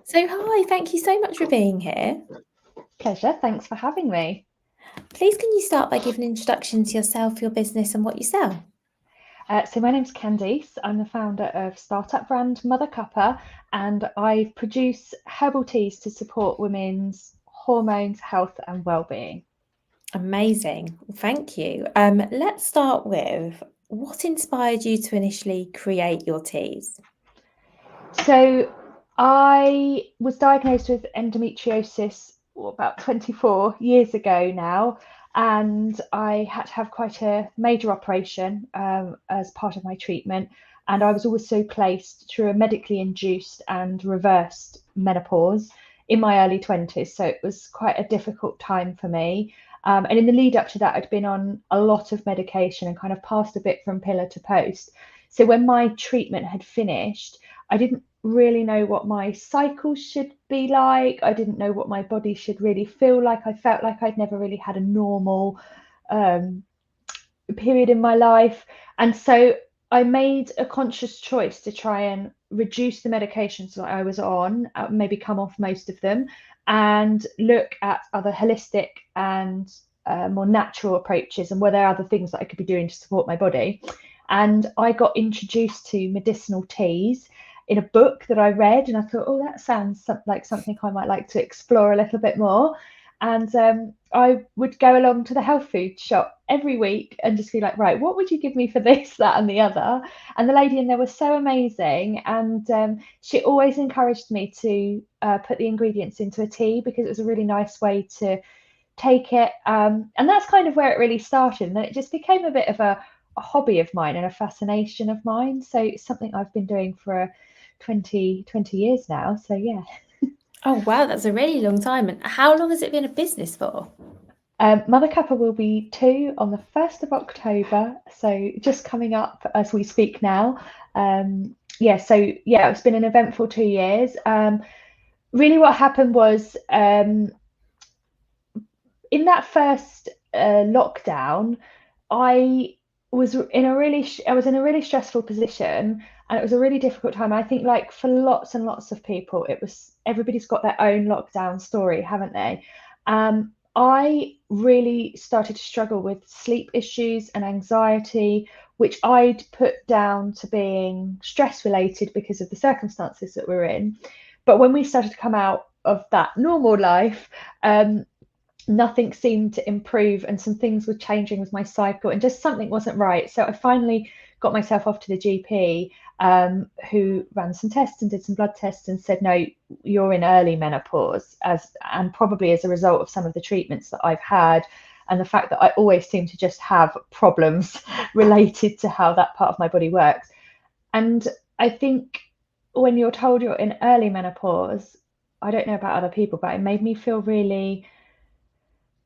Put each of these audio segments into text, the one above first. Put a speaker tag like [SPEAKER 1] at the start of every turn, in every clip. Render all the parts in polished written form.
[SPEAKER 1] So, hi, thank you so much for being here.
[SPEAKER 2] Pleasure. Thanks for having me.
[SPEAKER 1] Please, can you start by giving an introduction to yourself, your business, and what you sell?
[SPEAKER 2] So my name's Candice. I'm the founder of startup brand Mother Cuppa, and I produce herbal teas to support women's hormones, health, and well-being.
[SPEAKER 1] Amazing. Thank you. Let's start with what inspired you to initially create your teas?
[SPEAKER 2] So I was diagnosed with endometriosis about 24 years ago now, and I had to have quite a major operation as part of my treatment. And I was also placed through a medically induced and reversed menopause in my early 20s. So it was quite a difficult time for me. And in the lead up to that, I'd been on a lot of medication and kind of passed a bit from pillar to post. So when my treatment had finished, I didn't really know what my cycle should be like. I didn't know what my body should really feel like. I felt like I'd never really had a normal um, period in my life. And so I made a conscious choice to try and reduce the medications that I was on, maybe come off most of them, and look at other holistic and more natural approaches and were there other things that I could be doing to support my body. And I got introduced to medicinal teas in a book that I read, and I thought, oh, that sounds like something I might like to explore a little bit more. And I would go along to the health food shop every week and just be like, right, what would you give me for this, that, and the other? And the lady in there was so amazing. And she always encouraged me to put the ingredients into a tea because it was a really nice way to take it. And that's kind of where it really started. And then it just became a bit of a hobby of mine and a fascination of mine. So it's something I've been doing for 20 years now. So yeah.
[SPEAKER 1] Oh, wow, that's a really long time. And how long has it been a business for?
[SPEAKER 2] Mother Cuppa will be 2 on the 1st of October, so just coming up as we speak now. It's been an eventful 2 years. Really, what happened was in that first lockdown, I I was in a really stressful position, and it was a really difficult time. I think, like for lots and lots of people, it was everybody's got their own lockdown story, haven't they? I really started to struggle with sleep issues and anxiety, which I'd put down to being stress related because of the circumstances that we're in. But when we started to come out of that normal life, nothing seemed to improve and some things were changing with my cycle and just something wasn't right. So I finally got myself off to the GP, who ran some tests and did some blood tests and said, no, you're in early menopause, and probably as a result of some of the treatments that I've had and the fact that I always seem to just have problems related to how that part of my body works. And I think when you're told you're in early menopause, I don't know about other people, but it made me feel really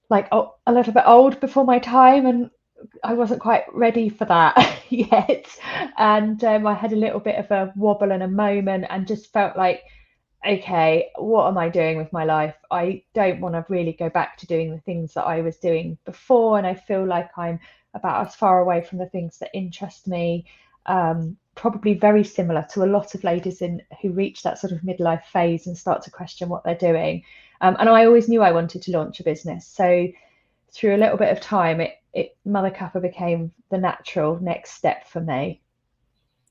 [SPEAKER 2] like a little bit old before my time, and I wasn't quite ready for that yet. And I had a little bit of a wobble and a moment, and just felt like, okay, what am I doing with my life? I don't want to really go back to doing the things that I was doing before, and I feel like I'm about as far away from the things that interest me. Probably very similar to a lot of ladies who reach that sort of midlife phase and start to question what they're doing. And I always knew I wanted to launch a business. So through a little bit of time, Mother Cuppa became the natural next step for me.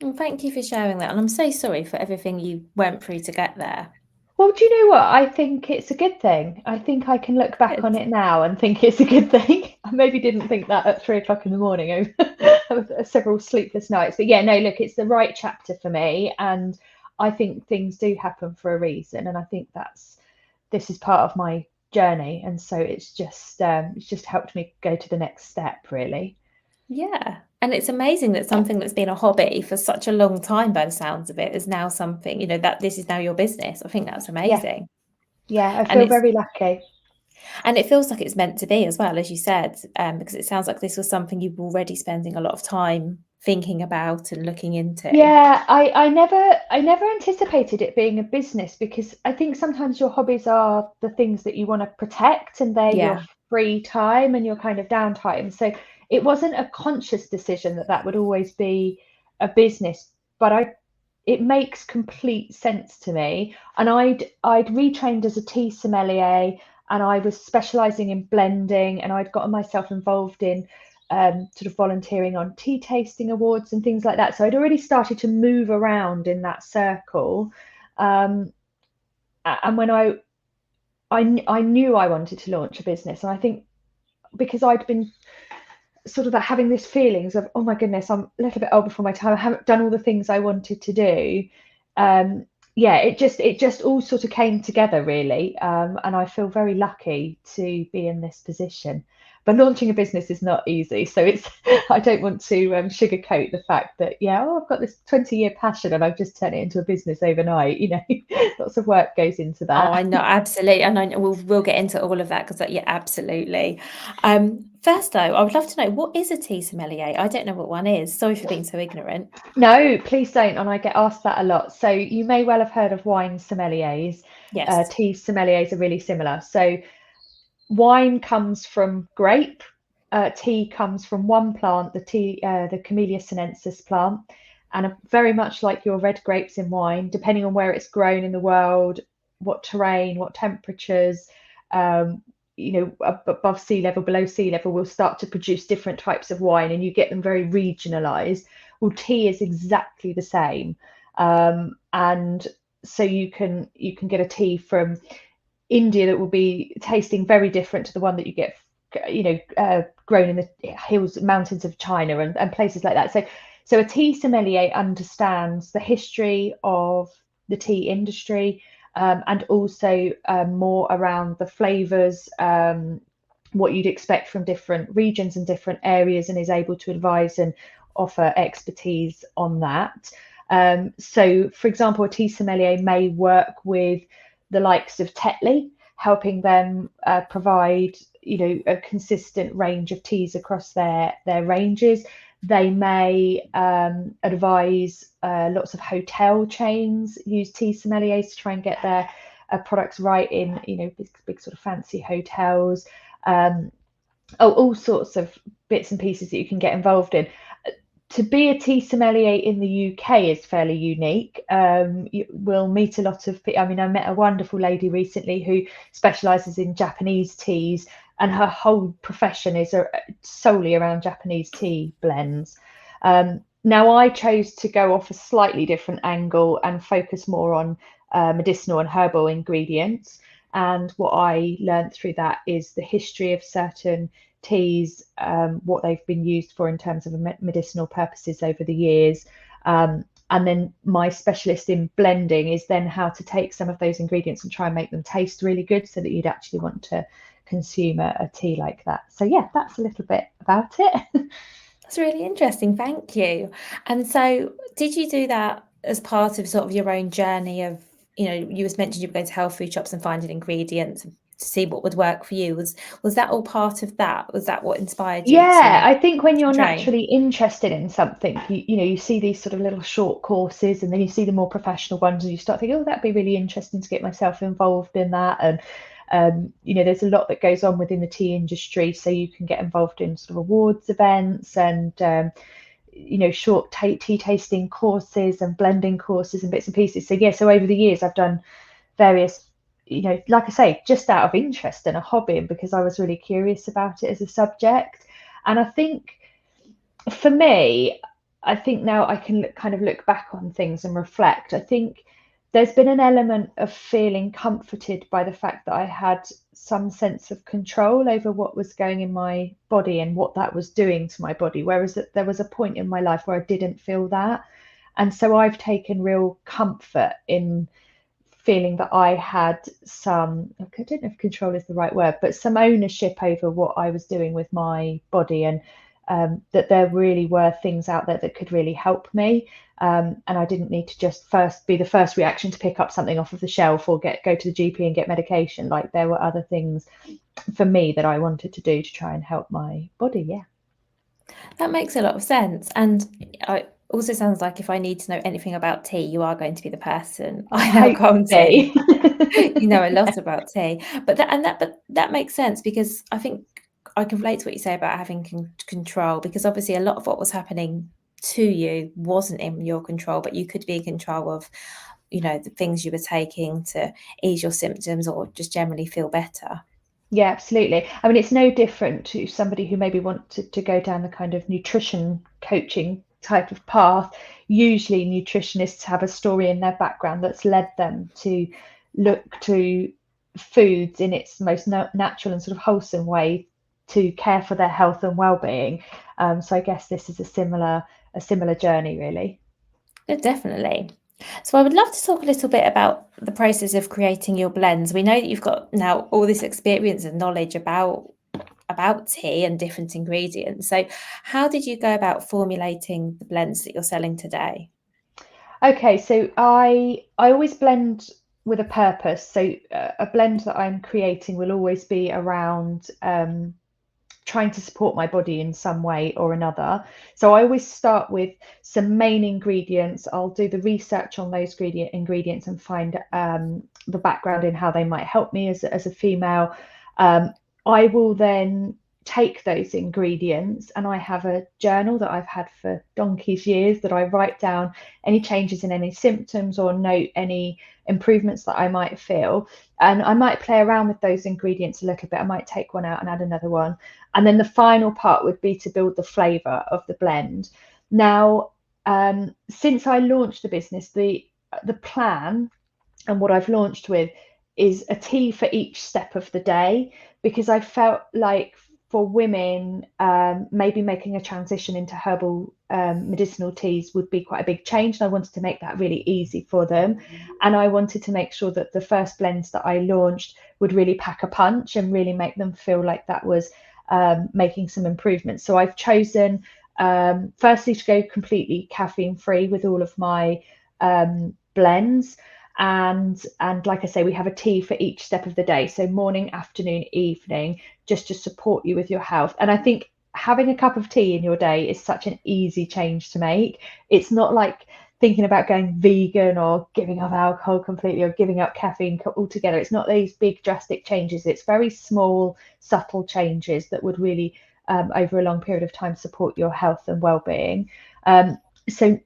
[SPEAKER 1] Well, thank you for sharing that. And I'm so sorry for everything you went through to get there.
[SPEAKER 2] Well, do you know what? I think it's a good thing. I think I can look back
[SPEAKER 1] Good.
[SPEAKER 2] on it now and think it's a good thing. I maybe didn't think that at 3 o'clock in the morning over several sleepless nights. But yeah, no, look, it's the right chapter for me. And I think things do happen for a reason. And I think this is part of my journey. And so it's just helped me go to the next step, really.
[SPEAKER 1] Yeah. And it's amazing that something that's been a hobby for such a long time, by the sounds of it, is now something, that this is now your business. I think that's
[SPEAKER 2] Yeah,
[SPEAKER 1] amazing.
[SPEAKER 2] yeah, I
[SPEAKER 1] And
[SPEAKER 2] feel very lucky.
[SPEAKER 1] it feels like it's meant to be as well, as you said, because it sounds like this was something you were already spending a lot of time thinking about and looking into.
[SPEAKER 2] Yeah, I never anticipated it being a business because I think sometimes your hobbies are the things that you want to protect and they're your
[SPEAKER 1] Yeah.
[SPEAKER 2] free time and your kind of downtime. So it wasn't a conscious decision that that would always be a business, but it makes complete sense to me. And I'd retrained as a tea sommelier, and I was specialising in blending, and I'd gotten myself involved in sort of volunteering on tea tasting awards and things like that. So I'd already started to move around in that circle. And when I knew I wanted to launch a business, and I think because I'd been sort of having this feelings of, oh my goodness, I'm a little bit old before my time, I haven't done all the things I wanted to do. Yeah, it just all sort of came together really, and I feel very lucky to be in this position. But launching a business is not easy, so it's I don't want to sugarcoat the fact that I've got this 20-year passion and I've just turned it into a business overnight. Lots of work goes into that.
[SPEAKER 1] Oh, I know, absolutely, and I know we'll get into all of that because, yeah, absolutely. First though, I would love to know, what is a tea sommelier? I don't know what one is. Sorry for being so ignorant.
[SPEAKER 2] No, please don't. And I get asked that a lot. So you may well have heard of wine sommeliers.
[SPEAKER 1] Yes.
[SPEAKER 2] Tea sommeliers are really similar. So wine comes from grape. Tea comes from one plant, the Camellia sinensis plant, and very much like your red grapes in wine, depending on where it's grown in the world, what terrain, what temperatures, above sea level, below sea level, will start to produce different types of wine, and you get them very regionalized. Well, tea is exactly the same, and so you can get a tea from India that will be tasting very different to the one that you get, grown in the hills, mountains of China and places like that. So a tea sommelier understands the history of the tea industry, and also more around the flavors, what you'd expect from different regions and different areas, and is able to advise and offer expertise on that. So, for example, a tea sommelier may work with the likes of Tetley, helping them provide a consistent range of teas across their ranges. They may advise lots of hotel chains use tea sommeliers to try and get their products right in big sort of fancy hotels. All sorts of bits and pieces that you can get involved in. To be a tea sommelier in the UK is fairly unique. You will meet a lot of people. I mean, I met a wonderful lady recently who specialises in Japanese teas, and her whole profession is solely around Japanese tea blends. Now, I chose to go off a slightly different angle and focus more on medicinal and herbal ingredients. And what I learned through that is the history of certain teas, what they've been used for in terms of medicinal purposes over the years. And then my specialist in blending is then how to take some of those ingredients and try and make them taste really good so that you'd actually want to consume a tea like that. So yeah, that's a little bit about it.
[SPEAKER 1] That's really interesting. Thank you. And so did you do that as part of sort of your own journey of, you was mentioned you were going to health food shops and finding ingredients to see what would work for you. Was that all part of that? Was that what inspired you
[SPEAKER 2] Yeah,
[SPEAKER 1] to
[SPEAKER 2] I think when you're
[SPEAKER 1] train?
[SPEAKER 2] naturally interested in something, you see these sort of little short courses, and then you see the more professional ones, and you start thinking, oh, that'd be really interesting to get myself involved in that. And there's a lot that goes on within the tea industry, so you can get involved in sort of awards events and short tea tasting courses and blending courses and bits and pieces. So over the years I've done various, like I say, just out of interest and a hobby, and because I was really curious about it as a subject. And I think for me, I think now I can kind of look back on things and reflect. I think there's been an element of feeling comforted by the fact that I had some sense of control over what was going in my body and what that was doing to my body, whereas there was a point in my life where I didn't feel that. And so I've taken real comfort in feeling that I had some, I don't know if control is the right word, but some ownership over what I was doing with my body, and that there really were things out there that could really help me. And I didn't need to just be the first reaction to pick up something off of the shelf or go to the GP and get medication. Like, there were other things for me that I wanted to do to try and help my body. Yeah.
[SPEAKER 1] That makes a lot of sense. And it also sounds like if I need to know anything about tea, you are going to be the person I now come to. You know a lot about tea. But that makes sense, because I think I can relate to what you say about having control, because obviously a lot of what was happening to you wasn't in your control, but you could be in control of, you know, the things you were taking to ease your symptoms or just generally feel better.
[SPEAKER 2] Yeah, absolutely. I mean, it's no different to somebody who maybe wanted to go down the kind of nutrition coaching type of path. Usually, nutritionists have a story in their background that's led them to look to foods in its most natural and sort of wholesome way to care for their health and well-being. So I guess this is a similar journey, really.
[SPEAKER 1] Yeah, definitely. So I would love to talk a little bit about the process of creating your blends. We know that you've got now all this experience and knowledge about tea and different ingredients. So how did you go about formulating the blends that you're selling today?
[SPEAKER 2] Okay, so I always blend with a purpose. So a blend that I'm creating will always be around trying to support my body in some way or another. So I always start with some main ingredients. I'll do the research on those ingredients and find the background in how they might help me as a female. Um, I will then take those ingredients, and I have a journal that I've had for donkey's years that I write down any changes in any symptoms or note any improvements that I might feel. And I might play around with those ingredients a little bit. I might take one out and add another one. And then the final part would be to build the flavour of the blend. Now, since I launched the business, the plan and what I've launched with is a tea for each step of the day, because I felt like for women, maybe making a transition into herbal medicinal teas would be quite a big change. And I wanted to make that really easy for them. And I wanted to make sure that the first blends that I launched would really pack a punch and really make them feel like that was making some improvements. So I've chosen firstly to go completely caffeine free with all of my blends. And like I say, we have a tea for each step of the day, so morning, afternoon, evening, just to support you with your health. And I think having a cup of tea in your day is such an easy change to make. It's not like thinking about going vegan or giving up alcohol completely or giving up caffeine altogether. It's not these big drastic changes. It's very small, subtle changes that would really, over a long period of time, support your health and well-being. So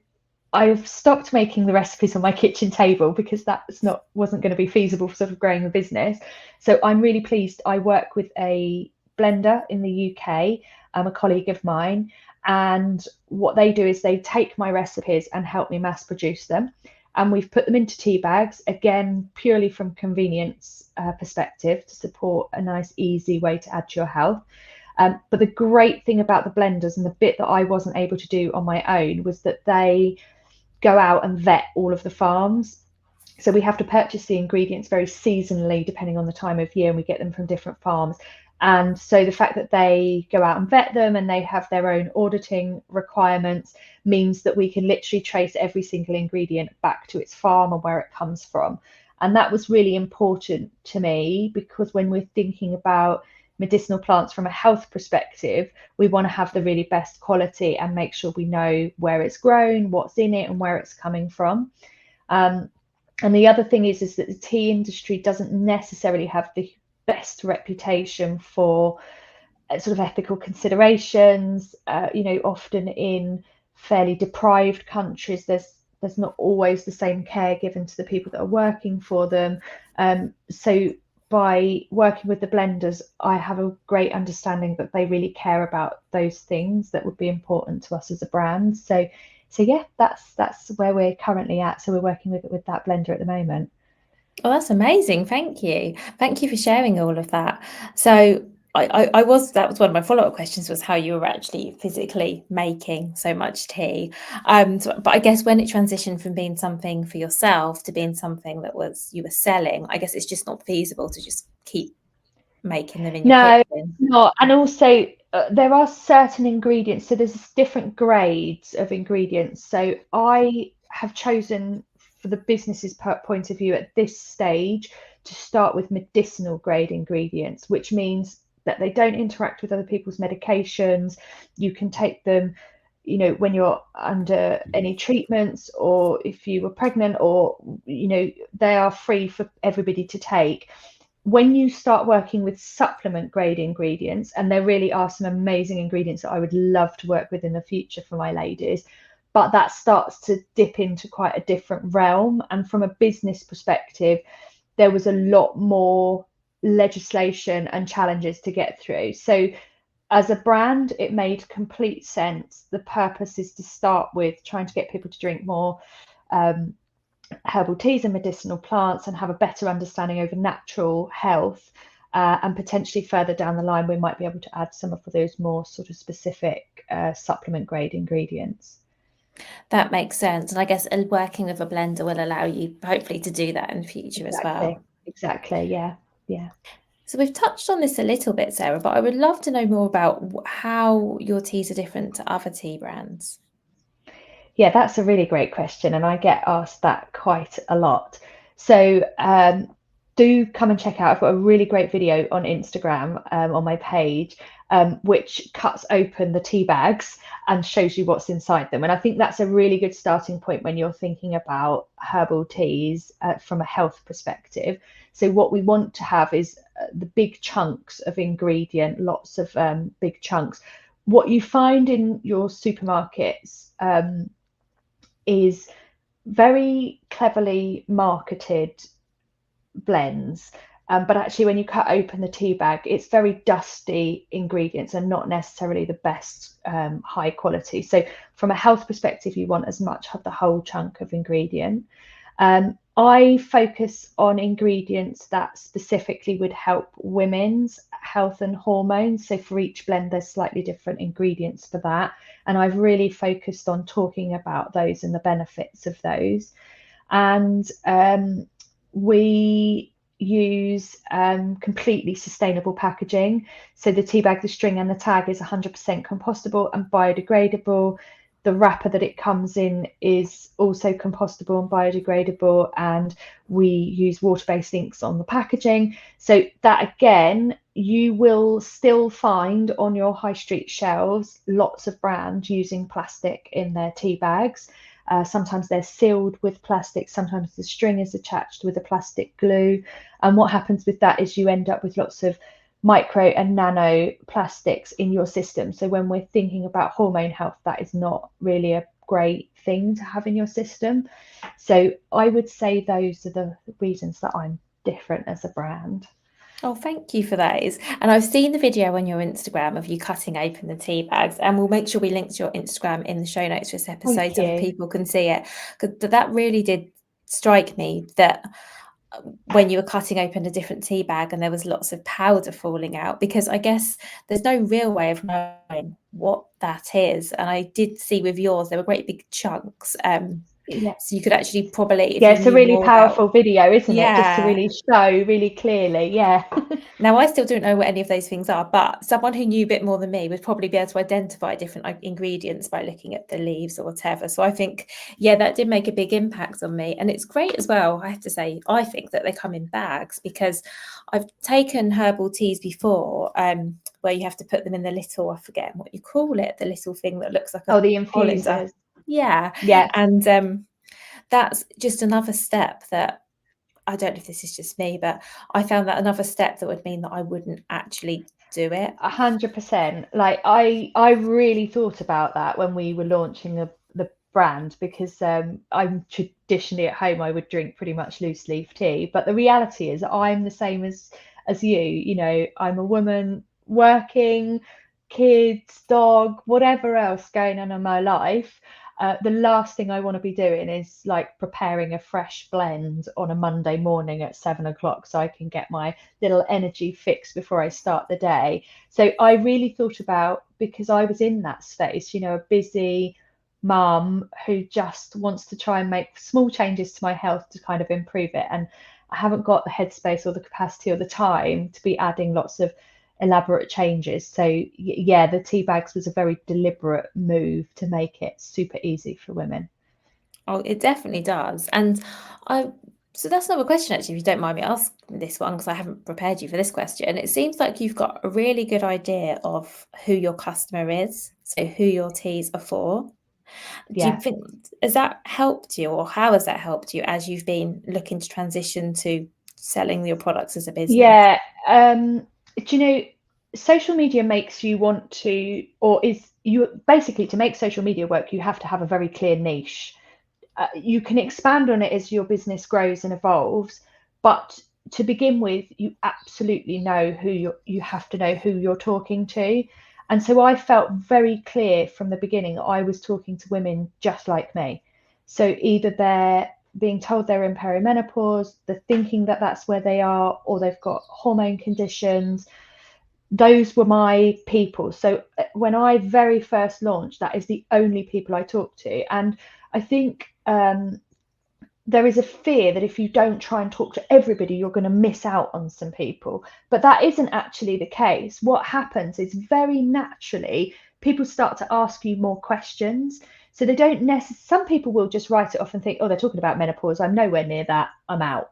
[SPEAKER 2] I've stopped making the recipes on my kitchen table because wasn't going to be feasible for sort of growing the business. So I'm really pleased. I work with a blender in the UK, a colleague of mine, and what they do is they take my recipes and help me mass produce them. And we've put them into tea bags, again, purely from convenience perspective, to support a nice, easy way to add to your health. But the great thing about the blenders, and the bit that I wasn't able to do on my own, was that they go out and vet all of the farms. So we have to purchase the ingredients very seasonally, depending on the time of year, and we get them from different farms. And so the fact that they go out and vet them and they have their own auditing requirements means that we can literally trace every single ingredient back to its farm and where it comes from. And that was really important to me, because when we're thinking about medicinal plants from a health perspective, we want to have the really best quality and make sure we know where it's grown, what's in it, and where it's coming from. And the other thing is that the tea industry doesn't necessarily have the best reputation for sort of ethical considerations. Often in fairly deprived countries, there's not always the same care given to the people that are working for them. So by working with the blenders, I have a great understanding that they really care about those things that would be important to us as a brand. So yeah, that's where we're currently at. So we're working with that blender at the moment.
[SPEAKER 1] Oh, that's amazing. Thank you. Thank you for sharing all of that. So that was one of my follow-up questions, was how you were actually physically making so much tea. But I guess when it transitioned from being something for yourself to being something that was you were selling, I guess it's just not feasible to just keep making them in your
[SPEAKER 2] No,
[SPEAKER 1] kitchen.
[SPEAKER 2] not. And also, there are certain ingredients. So there's different grades of ingredients. So I have chosen, for the business's point of view at this stage, to start with medicinal grade ingredients, which means that they don't interact with other people's medications. You can take them, when you're under any treatments, or if you were pregnant, or, they are free for everybody to take. when you start working with supplement grade ingredients, and there really are some amazing ingredients that I would love to work with in the future for my ladies, but that starts to dip into quite a different realm. And from a business perspective, there was a lot more legislation and challenges to get through. So as a brand, it made complete sense. The purpose is to start with trying to get people to drink more herbal teas and medicinal plants and have a better understanding over natural health. And potentially further down the line, we might be able to add some of those more sort of specific supplement grade ingredients.
[SPEAKER 1] That makes sense. And I guess working with a blender will allow you hopefully to do that in the future as well.
[SPEAKER 2] Exactly. Yeah. Yeah.
[SPEAKER 1] So we've touched on this a little bit, Sarah, but I would love to know more about how your teas are different to other tea brands.
[SPEAKER 2] Yeah, that's a really great question, and I get asked that quite a lot. So do come and check out. I've got a really great video on Instagram on my page, which cuts open the tea bags and shows you what's inside them. And I think that's a really good starting point when you're thinking about herbal teas from a health perspective. So what we want to have is the big chunks of ingredient, lots of big chunks. What you find in your supermarkets is very cleverly marketed blends. But actually, when you cut open the tea bag, it's very dusty ingredients and not necessarily the best high quality. So, from a health perspective, you want as much of the whole chunk of ingredient. I focus on ingredients that specifically would help women's health and hormones. So for each blend, there's slightly different ingredients for that. And I've really focused on talking about those and the benefits of those. And we use completely sustainable packaging. So the tea bag, the string, and the tag is 100% compostable and biodegradable. The wrapper that it comes in is also compostable and biodegradable, and we use water-based inks on the packaging. So that, again, you will still find on your high street shelves lots of brands using plastic in their tea bags. Sometimes they're sealed with plastic, sometimes the string is attached with a plastic glue. And what happens with that is you end up with lots of micro and nano plastics in your system. So when we're thinking about hormone health, that is not really a great thing to have in your system. So I would say those are the reasons that I'm different as a brand.
[SPEAKER 1] Oh, thank you for those. And I've seen the video on your Instagram of you cutting open the tea bags, and we'll make sure we link to your Instagram in the show notes for this episode
[SPEAKER 2] Thank
[SPEAKER 1] so
[SPEAKER 2] you.
[SPEAKER 1] people can see it. Because that really did strike me that when you were cutting open a different tea bag and there was lots of powder falling out, because I guess there's no real way of knowing what that is. And I did see with yours, there were great big chunks.
[SPEAKER 2] Yeah.
[SPEAKER 1] So you could actually probably, if
[SPEAKER 2] Yeah,
[SPEAKER 1] you
[SPEAKER 2] it's a
[SPEAKER 1] knew
[SPEAKER 2] really
[SPEAKER 1] more about,
[SPEAKER 2] powerful video, isn't it? Just to
[SPEAKER 1] yeah.
[SPEAKER 2] really show really clearly. Yeah.
[SPEAKER 1] Now, I still don't know what any of those things are, but someone who knew a bit more than me would probably be able to identify different ingredients by looking at the leaves or whatever. So I think, yeah, that did make a big impact on me. And it's great as well, I have to say, I think that they come in bags, because I've taken herbal teas before, where you have to put them in the little, I forget what you call it, the little thing that looks like a
[SPEAKER 2] Oh, the
[SPEAKER 1] colander.
[SPEAKER 2] infusers.
[SPEAKER 1] Yeah.
[SPEAKER 2] Yes.
[SPEAKER 1] And that's just another step that, I don't know if this is just me, but I found that another step that would mean that I wouldn't actually do it.
[SPEAKER 2] 100%. Like I really thought about that when we were launching the brand, because I'm traditionally at home I would drink pretty much loose leaf tea, but the reality is I'm the same as you. You know, I'm a woman working, kids, dog, whatever else going on in my life. The last thing I want to be doing is like preparing a fresh blend on a Monday morning at 7 o'clock so I can get my little energy fix before I start the day. So I really thought about, because I was in that space, you know, a busy mum who just wants to try and make small changes to my health to kind of improve it. And I haven't got the headspace or the capacity or the time to be adding lots of elaborate changes. So yeah, the tea bags was a very deliberate move to make it super easy for women.
[SPEAKER 1] Oh, it definitely does. And I, so that's another question, actually, if you don't mind me asking this one, because I haven't prepared you for this question. It seems like you've got a really good idea of who your customer is, so who your teas are for. Do you
[SPEAKER 2] Yeah.
[SPEAKER 1] think, has that helped you, or how has that helped you as you've been looking to transition to selling your products as a business?
[SPEAKER 2] Yeah. Do you know, social media makes you want to, or is you basically, to make social media work, you have to have a very clear niche. You can expand on it as your business grows and evolves, but to begin with, you absolutely know you have to know who you're talking to. And so I felt very clear from the beginning that I was talking to women just like me. So either they're being told they're in perimenopause, they're thinking that that's where they are, or they've got hormone conditions. Those were my people. So when I very first launched, that is the only people I talked to. And I think there is a fear that if you don't try and talk to everybody, you're going to miss out on some people. But that isn't actually the case. What happens is very naturally, people start to ask you more questions. So they don't necessarily, some people will just write it off and think, oh, they're talking about menopause. I'm nowhere near that. I'm out.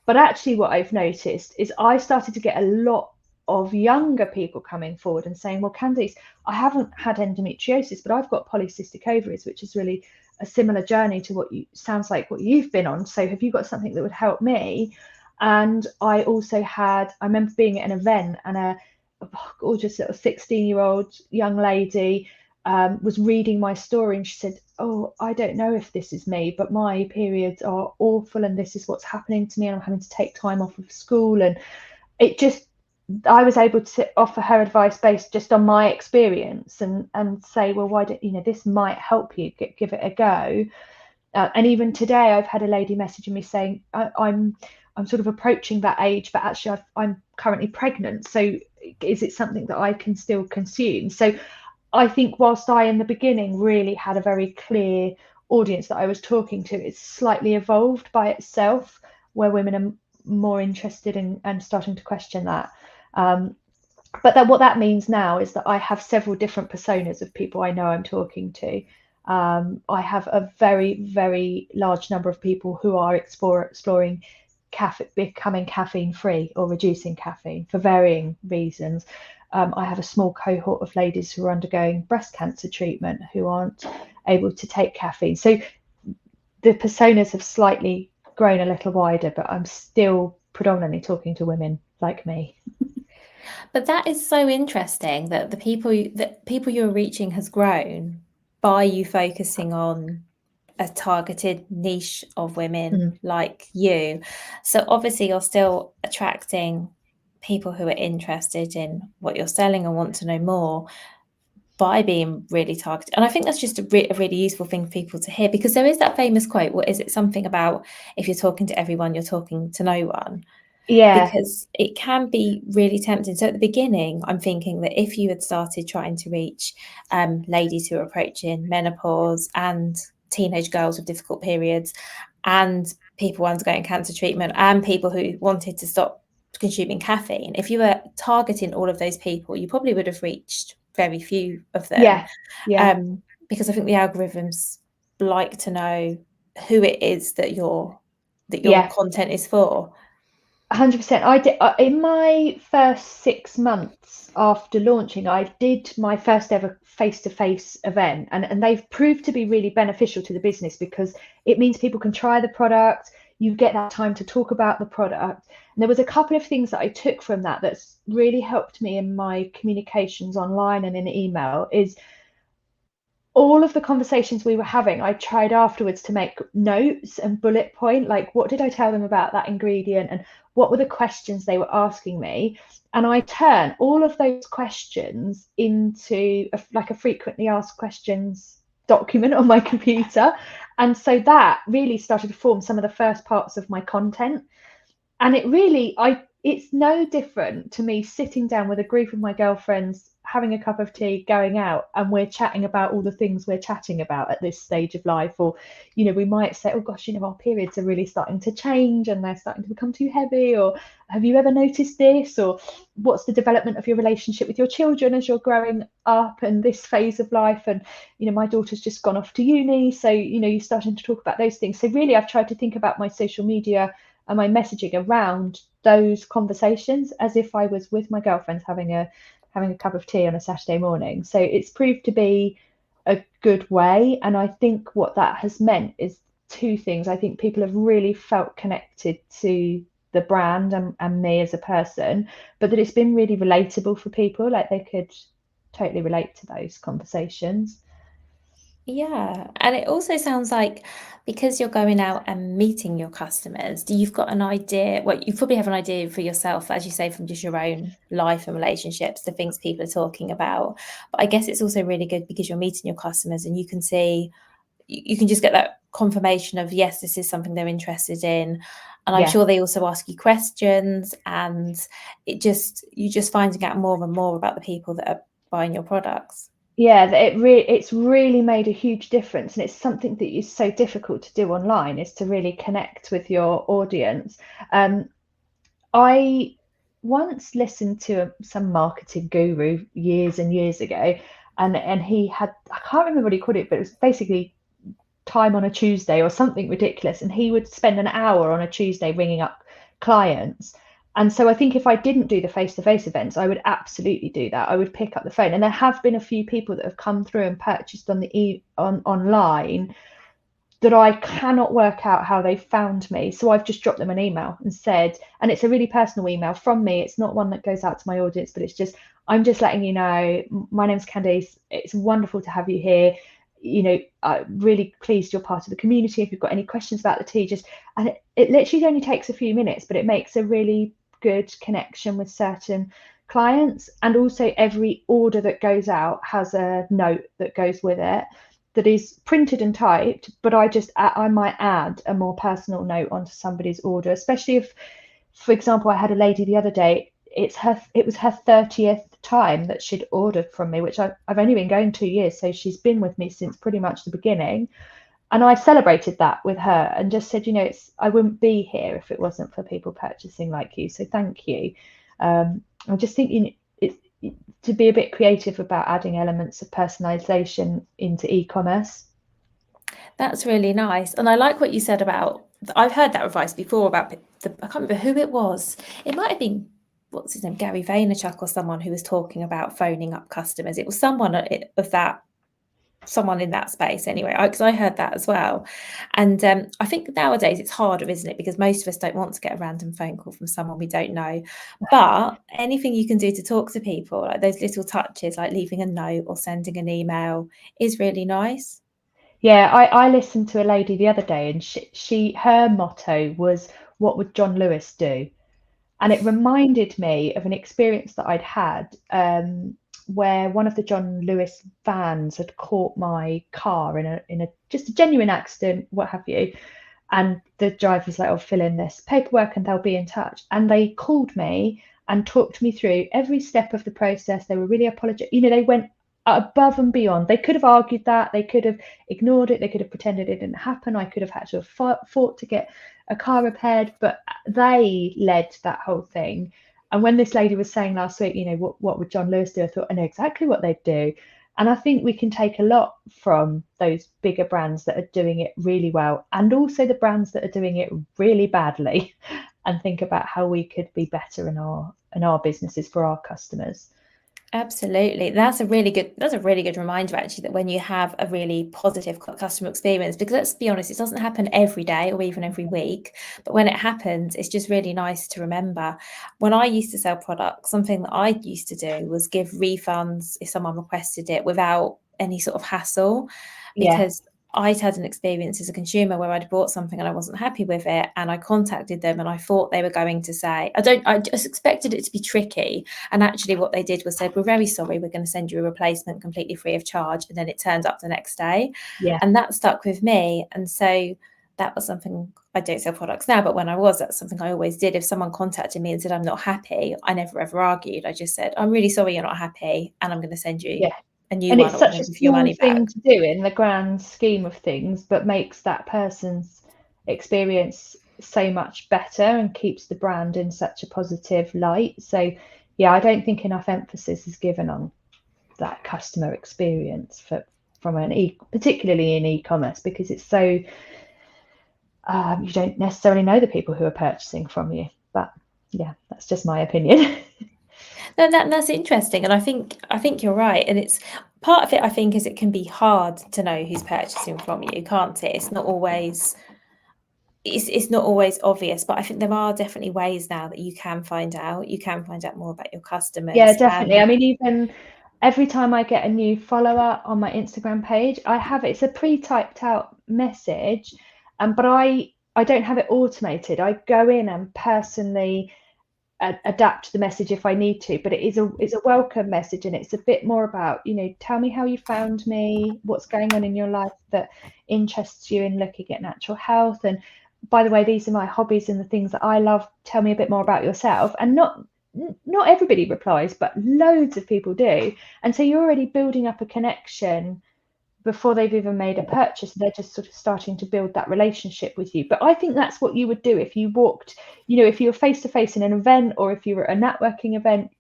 [SPEAKER 2] But actually, what I've noticed is I started to get a lot of younger people coming forward and saying, well, Candice, I haven't had endometriosis, but I've got polycystic ovaries, which is really a similar journey to what you sounds like what you've been on. So have you got something that would help me? And I also I remember being at an event, and a gorgeous little 16-year-old young lady was reading my story, and she said, oh, I don't know if this is me, but my periods are awful and this is what's happening to me, and I'm having to take time off of school. And it just, I was able to offer her advice based just on my experience, and say, well, why don't you know, this might help you, give it a go. And even today, I've had a lady messaging me saying, I'm sort of approaching that age, but actually I'm currently pregnant. So is it something that I can still consume? So I think whilst I in the beginning really had a very clear audience that I was talking to, it's slightly evolved by itself, where women are more interested in and starting to question that. But then what that means now is that I have several different personas of people I know I'm talking to. I have a very, very large number of people who are exploring becoming caffeine-free or reducing caffeine for varying reasons. I have a small cohort of ladies who are undergoing breast cancer treatment who aren't able to take caffeine. So the personas have slightly grown a little wider, but I'm still predominantly talking to women like me.
[SPEAKER 1] But that is so interesting that the people you're reaching has grown by you focusing on a targeted niche of women like you. So obviously you're still attracting people who are interested in what you're selling and want to know more by being really targeted. And I think that's just a really useful thing for people to hear, because there is that famous quote, what is it, something about if you're talking to everyone, you're talking to no one.
[SPEAKER 2] Yeah.
[SPEAKER 1] Because it can be really tempting. So at the beginning, I'm thinking that if you had started trying to reach ladies who are approaching menopause and teenage girls with difficult periods and people undergoing cancer treatment and people who wanted to stop consuming caffeine, if you were targeting all of those people, you probably would have reached very few of them.
[SPEAKER 2] Yeah.
[SPEAKER 1] Because I think the algorithms like to know who it is that your
[SPEAKER 2] Yeah.
[SPEAKER 1] content is for.
[SPEAKER 2] 100%. I did in my first 6 months after launching, I did my first ever face-to-face event, and they've proved to be really beneficial to the business because it means people can try the product. You get that time to talk about the product. And there was a couple of things that I took from that's really helped me in my communications online and in email is all of the conversations we were having, I tried afterwards to make notes and bullet point, like what did I tell them about that ingredient and what were the questions they were asking me. And I turn all of those questions into a frequently asked questions document on my computer. And so that really started to form some of the first parts of my content. And it's no different to me sitting down with a group of my girlfriends, having a cup of tea, going out, and we're chatting about all the things we're chatting about at this stage of life. Or, we might say, oh gosh, our periods are really starting to change and they're starting to become too heavy. Or have you ever noticed this? Or what's the development of your relationship with your children as you're growing up and this phase of life? And, my daughter's just gone off to uni. So, you're starting to talk about those things. So really, I've tried to think about my social media and my messaging around those conversations as if I was with my girlfriends having a cup of tea on a Saturday morning. So it's proved to be a good way. And I think what that has meant is two things. I think people have really felt connected to the brand and me as a person, but that it's been really relatable for people. Like they could totally relate to those conversations.
[SPEAKER 1] Yeah, and it also sounds like because you're going out and meeting your customers, you've got an idea, well, you probably have an idea for yourself, as you say, from just your own life and relationships, the things people are talking about. But I guess it's also really good because you're meeting your customers and you can see, you can just get that confirmation of, yes, this is something they're interested in. And I'm
[SPEAKER 2] Yeah.
[SPEAKER 1] sure they also ask you questions, and you're just finding out more and more about the people that are buying your products.
[SPEAKER 2] Yeah, it's really made a huge difference, and it's something that is so difficult to do online, is to really connect with your audience. I once listened to some marketing guru years and years ago, and he had, I can't remember what he called it, but it was basically time on a Tuesday or something ridiculous, and he would spend an hour on a Tuesday ringing up clients. And so I think if I didn't do the face-to-face events, I would absolutely do that. I would pick up the phone, and there have been a few people that have come through and purchased online that I cannot work out how they found me. So I've just dropped them an email and said, and it's a really personal email from me. It's not one that goes out to my audience, but it's just, I'm just letting you know, my name's Candice. It's wonderful to have you here. You know, I'm really pleased you're part of the community. If you've got any questions about the tea, and it literally only takes a few minutes, but it makes a really good connection with certain clients. And also every order that goes out has a note that goes with it that is printed and typed, but I might add a more personal note onto somebody's order, especially if, for example, I had a lady the other day, it was her 30th time that she'd ordered from me, which I've only been going 2 years, so she's been with me since pretty much the beginning. And I celebrated that with her and just said, you know, I wouldn't be here if it wasn't for people purchasing like you, so thank you. I just think it's to be a bit creative about adding elements of personalization into e-commerce.
[SPEAKER 1] That's really nice. And I like what you said about, I've heard that advice before about I can't remember who it was. It might have been, what's his name, Gary Vaynerchuk or someone who was talking about phoning up customers. It was someone of that, someone in that space anyway, because I heard that as well. And I think nowadays it's harder, isn't it? Because most of us don't want to get a random phone call from someone we don't know. But anything you can do to talk to people, like those little touches, like leaving a note or sending an email, is really nice.
[SPEAKER 2] Yeah, I listened to a lady the other day, and her motto was, "What would John Lewis do?" And it reminded me of an experience that I'd had, where one of the John Lewis vans had caught my car in a just a genuine accident, what have you. And the driver's like, "I'll fill in this paperwork and they'll be in touch." And they called me and talked me through every step of the process. They were really apologetic. You know, they went above and beyond. They could have argued that, they could have ignored it, they could have pretended it didn't happen. I could have had to have fought to get a car repaired, but they led that whole thing. And when this lady was saying last week, you know, what would John Lewis do? I thought, I know exactly what they'd do. And I think we can take a lot from those bigger brands that are doing it really well, and also the brands that are doing it really badly, and think about how we could be better in our businesses for our customers.
[SPEAKER 1] Absolutely. That's a really good reminder actually, that when you have a really positive customer experience, because let's be honest, it doesn't happen every day or even every week, but when it happens, it's just really nice to remember. When I used to sell products, something that I used to do was give refunds if someone requested it without any sort of hassle,
[SPEAKER 2] Yeah,
[SPEAKER 1] because I'd had an experience as a consumer where I'd bought something and I wasn't happy with it, and I contacted them and I thought they were going to say, I just expected it to be tricky. And actually what they did was said, "We're very sorry, we're going to send you a replacement completely free of charge." And then it turned up the next day.
[SPEAKER 2] yeah,
[SPEAKER 1] And that stuck with me. And so that was something, I don't sell products now, but when I was, that's something I always did. If someone contacted me and said, "I'm not happy," I never ever argued. I just said, "I'm really sorry you're not happy, and I'm going to send you
[SPEAKER 2] yeah.
[SPEAKER 1] a new
[SPEAKER 2] And
[SPEAKER 1] one,
[SPEAKER 2] it's
[SPEAKER 1] or I'm
[SPEAKER 2] such
[SPEAKER 1] going
[SPEAKER 2] a
[SPEAKER 1] to give you your
[SPEAKER 2] small
[SPEAKER 1] money back."
[SPEAKER 2] thing to do in the grand scheme of things, but makes that person's experience so much better and keeps the brand in such a positive light. So, yeah, I don't think enough emphasis is given on that customer experience particularly in e-commerce, because it's so you don't necessarily know the people who are purchasing from you. But yeah, that's just my opinion.
[SPEAKER 1] No, that's interesting, and I think you're right. And it's part of it, I think, is it can be hard to know who's purchasing from you, can't it? It's not always it's not always obvious, but I think there are definitely ways now that you can find out. You can find out more about your
[SPEAKER 2] Yeah,
[SPEAKER 1] customers.
[SPEAKER 2] definitely. I mean, even every time I get a new follower on my Instagram page, it's a pre-typed out message, but I don't have it automated. I go in and personally adapt the message if I need to, but it's a welcome message, and it's a bit more about, tell me how you found me, what's going on in your life that interests you in looking at natural health, and by the way, these are my hobbies and the things that I love. Tell me a bit more about yourself. And not everybody replies, but loads of people do. And so you're already building up a connection before they've even made a purchase. They're just sort of starting to build that relationship with you. But I think that's what you would do if you walked, if you were face to face in an event, or if you were at a networking event,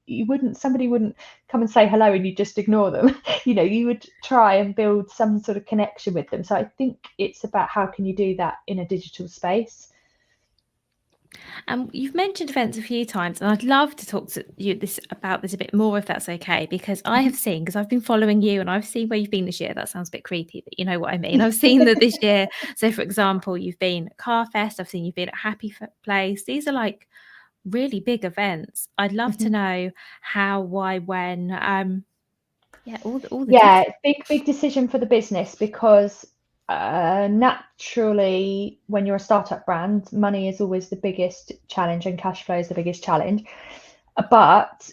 [SPEAKER 2] somebody wouldn't come and say hello and you just ignore them. You would try and build some sort of connection with them. So I think it's about how can you do that in a digital space.
[SPEAKER 1] And you've mentioned events a few times, and I'd love to talk to you about this a bit more, if that's okay, because I have seen, because I've been following you and I've seen where you've been this year. That sounds a bit creepy, but you know what I mean. I've seen that this year. So, for example, you've been at Carfest. I've seen you've been at Happy Place. These are like really big events. I'd love to know how, why, when. Yeah, all the
[SPEAKER 2] Yeah,
[SPEAKER 1] details.
[SPEAKER 2] big decision for the business, because naturally, when you're a startup brand, money is always the biggest challenge and cash flow is the biggest challenge. But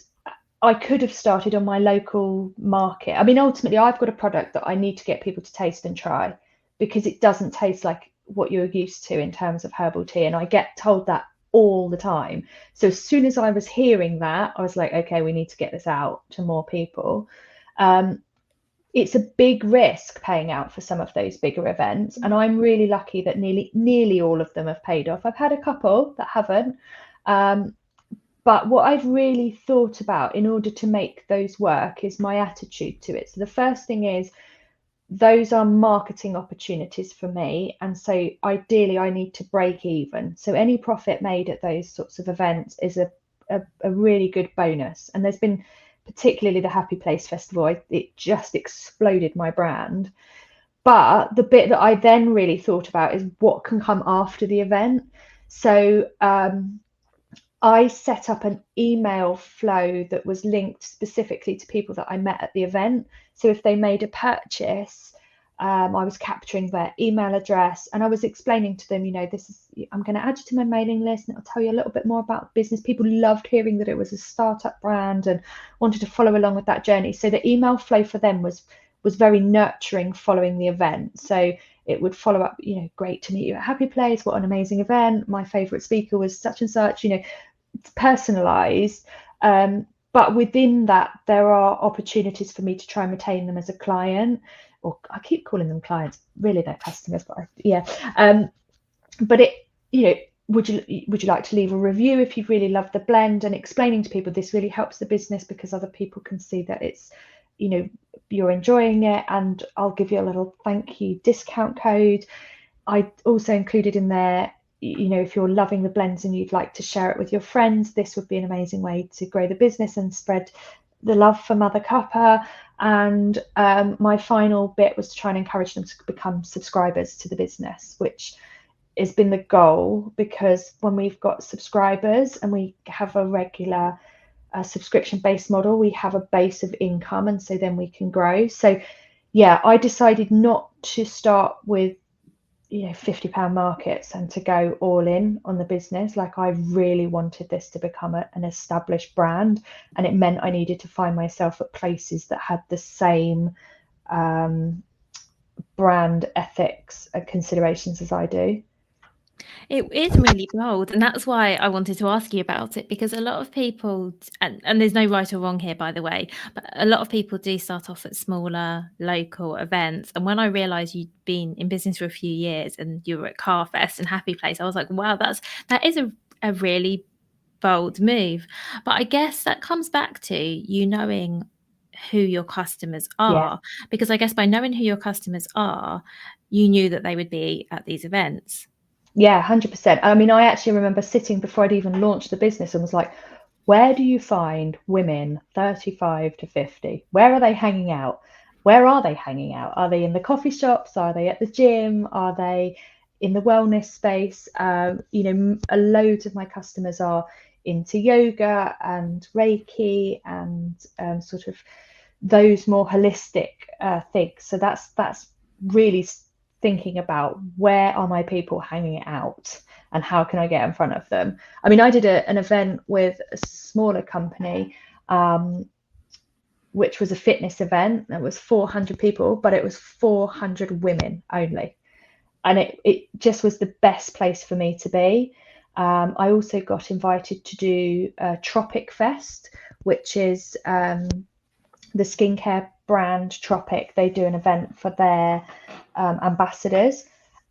[SPEAKER 2] I could have started on my local market. I mean, ultimately, I've got a product that I need to get people to taste and try, because it doesn't taste like what you're used to in terms of herbal tea. And I get told that all the time. So as soon as I was hearing that, I was like, okay, we need to get this out to more people. It's a big risk paying out for some of those bigger events, and I'm really lucky that nearly all of them have paid off. I've had a couple that haven't, but what I've really thought about in order to make those work is my attitude to it. So the first thing is, those are marketing opportunities for me, and so ideally I need to break even. So any profit made at those sorts of events is a really good bonus. And there's been, particularly the Happy Place Festival, it just exploded my brand. But the bit that I then really thought about is what can come after the event. So I set up an email flow that was linked specifically to people that I met at the event. So if they made a purchase, I was capturing their email address, and I was explaining to them, I'm going to add you to my mailing list, and I'll tell you a little bit more about the business. People loved hearing that it was a startup brand and wanted to follow along with that journey. So the email flow for them was very nurturing following the event. So it would follow up, great to meet you at Happy Place. What an amazing event. My favorite speaker was such and such, it's personalized. But within that, there are opportunities for me to try and retain them as a client, or I keep calling them clients, really they're customers, but but would you like to leave a review if you really love the blend, and explaining to people this really helps the business because other people can see that it's, you're enjoying it, and I'll give you a little thank you discount code. I also included in there, if you're loving the blends and you'd like to share it with your friends, this would be an amazing way to grow the business and spread the love for Mother Cuppa. And my final bit was to try and encourage them to become subscribers to the business, which has been the goal, because when we've got subscribers and we have a regular subscription-based model, we have a base of income, and so then we can grow. So yeah, I decided not to start with £50 markets and to go all in on the business. Like, I really wanted this to become an established brand, and it meant I needed to find myself at places that had the same brand ethics and considerations as I do.
[SPEAKER 1] It is really bold, and that's why I wanted to ask you about it, because a lot of people, and there's no right or wrong here, by the way, but a lot of people do start off at smaller local events. And when I realised you'd been in business for a few years and you were at Carfest and Happy Place, I was like, wow, that is a really bold move. But I guess that comes back to you knowing who your customers
[SPEAKER 2] Yeah.
[SPEAKER 1] are, because I guess by knowing who your customers are, you knew that they would be at these events.
[SPEAKER 2] Yeah, 100%. I mean, I actually remember sitting before I'd even launched the business and was like, where do you find women 35 to 50? Where are they hanging out? Where are they hanging out? Are they in the coffee shops? Are they at the gym? Are they in the wellness space. Loads of my customers are into yoga and Reiki and sort of those more holistic things. So that's really thinking about where are my people hanging out and how can I get in front of them. I mean, I did an event with a smaller company, which was a fitness event. It was 400 people, but it was 400 women only. And it just was the best place for me to be. I also got invited to do a Tropic Fest, which is the skincare brand Tropic. They do an event for their ambassadors,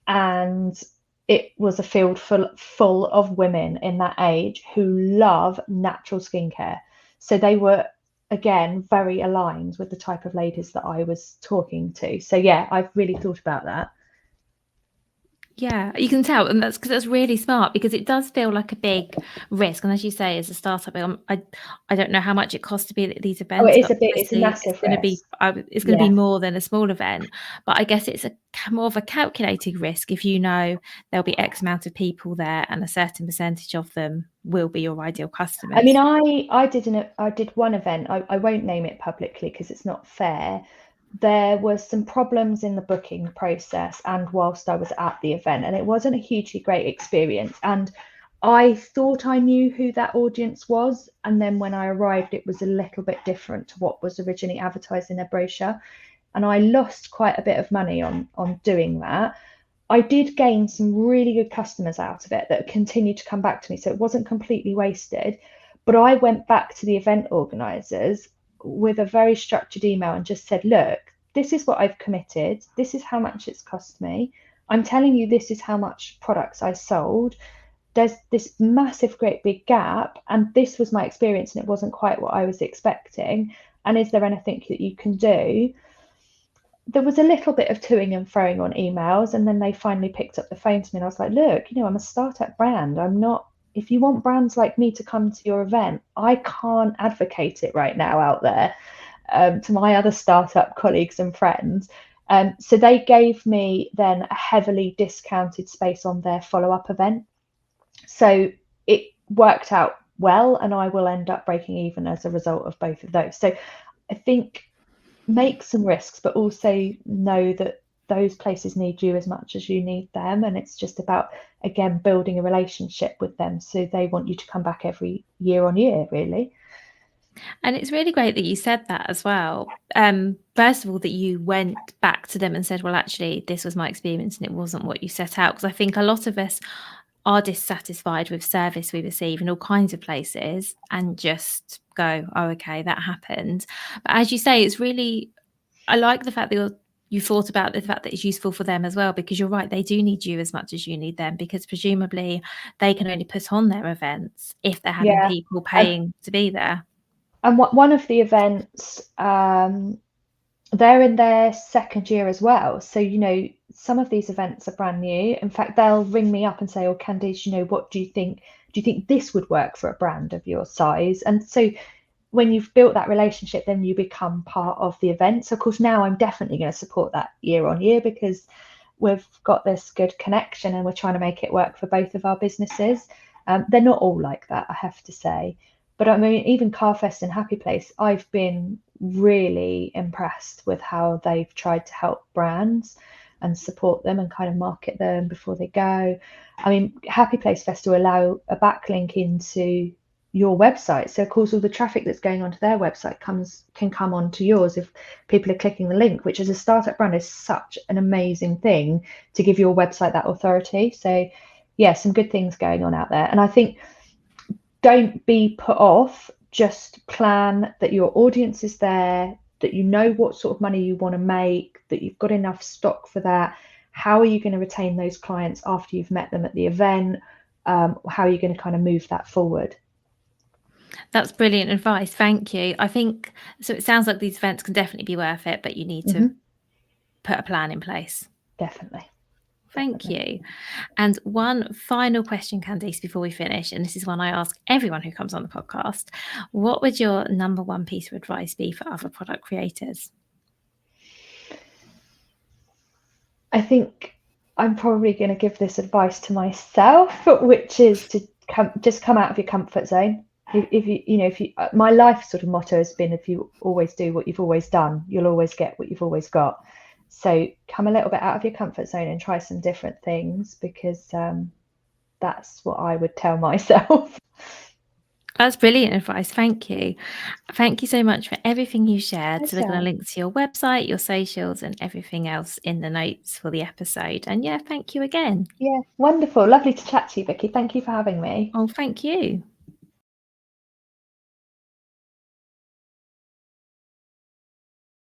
[SPEAKER 2] and it was a field full of women in that age who love natural skincare. So they were, again, very aligned with the type of ladies that I was talking to. So yeah, I've really thought about that.
[SPEAKER 1] Yeah, you can tell, and that's really smart, because it does feel like a big risk. And as you say, as a startup, I don't know how much it costs to be at these events,
[SPEAKER 2] It is
[SPEAKER 1] but
[SPEAKER 2] it's a massive risk.
[SPEAKER 1] It's going to be more than a small event. But I guess it's more of a calculated risk if you know there'll be X amount of people there and a certain percentage of them will be your ideal customers.
[SPEAKER 2] I mean, I did one event. I won't name it publicly because it's not fair. There was some problems in the booking process and whilst I was at the event, and it wasn't a hugely great experience. And I thought I knew who that audience was, and then when I arrived, it was a little bit different to what was originally advertised in their brochure, and I lost quite a bit of money on doing that. I did gain some really good customers out of it that continued to come back to me, so it wasn't completely wasted. But I went back to the event organisers with a very structured email and just said, look, this is what I've committed. This is how much it's cost me. I'm telling you, this is how much products I sold. There's this massive, great big gap. And this was my experience, and it wasn't quite what I was expecting. And is there anything that you can do? There was a little bit of toing and froing on emails. And then they finally picked up the phone to me. And I was like, look, I'm a startup brand. I'm not, if you want brands like me to come to your event, I can't advocate it right now out there to my other startup colleagues and friends. So they gave me then a heavily discounted space on their follow-up event. So it worked out well, and I will end up breaking even as a result of both of those. So I think make some risks, but also know that those places need you as much as you need them. And it's just about, again, building a relationship with them so they want you to come back every year on year, really.
[SPEAKER 1] And it's really great that you said that as well. First of all, that you went back to them and said, well, actually, this was my experience and it wasn't what you set out. Because I think a lot of us are dissatisfied with service we receive in all kinds of places and just go, oh, okay, that happened. But as you say, it's really, I like the fact that you thought about the fact that it's useful for them as well, because you're right, they do need you as much as you need them, because presumably they can only put on their events if they're having people paying to be there.
[SPEAKER 2] And one of the events, they're in their second year as well. So, some of these events are brand new. In fact, they'll ring me up and say, oh, Candice, what do you think? Do you think this would work for a brand of your size? And so when you've built that relationship, then you become part of the event. So, of course, now I'm definitely going to support that year on year because we've got this good connection and we're trying to make it work for both of our businesses. They're not all like that, I have to say. But I mean, even Carfest and Happy Place, I've been really impressed with how they've tried to help brands and support them and kind of market them before they go. I mean, Happy Place Festival allow a backlink into your website. So of course, all the traffic that's going onto their website can come onto yours if people are clicking the link, which as a startup brand is such an amazing thing to give your website that authority. So yeah, some good things going on out there. And I think don't be put off, just plan that your audience is there, that you know what sort of money you want to make, that you've got enough stock for that. How are you going to retain those clients after you've met them at the event? How are you going to kind of move that forward?
[SPEAKER 1] That's brilliant advice. Thank you. I think, so it sounds like these events can definitely be worth it, but you need to put a plan in place.
[SPEAKER 2] Definitely.
[SPEAKER 1] Thank you. And one final question, Candice, before we finish, and this is one I ask everyone who comes on the podcast. What would your number one piece of advice be for other product creators?
[SPEAKER 2] I think I'm probably going to give this advice to myself, which is to come out of your comfort zone. If you, my life sort of motto has been, if you always do what you've always done, you'll always get what you've always got. So come a little bit out of your comfort zone and try some different things, because that's what I would tell myself.
[SPEAKER 1] That's brilliant advice. Thank you. Thank you so much for everything you shared. So we're going to
[SPEAKER 2] Pleasure.
[SPEAKER 1] link to your website, your socials, and everything else in the notes for the episode. And yeah, thank you again.
[SPEAKER 2] Yeah, wonderful. Lovely to chat to you, Vicky. Thank you for having me.
[SPEAKER 1] Oh, thank you.